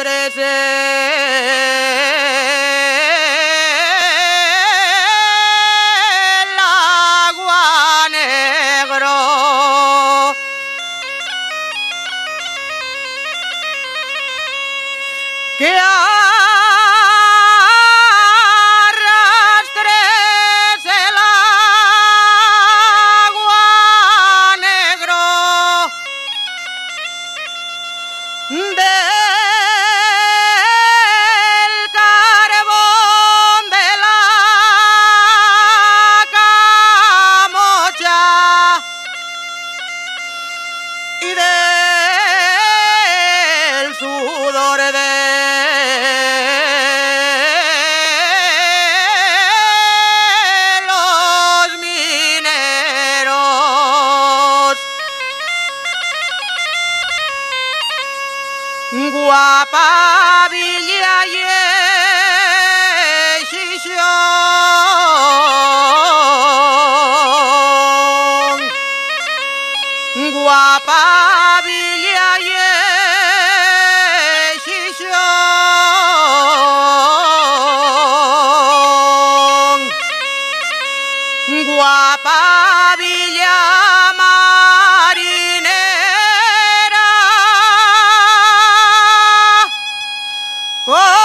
arrastres el agua negro. Que arrastres el agua negro del carbón de la camocha y del sudor de los mineros. Guapa villa y Xixón, guapa villa y Xixón, guapa villa marinera. Oh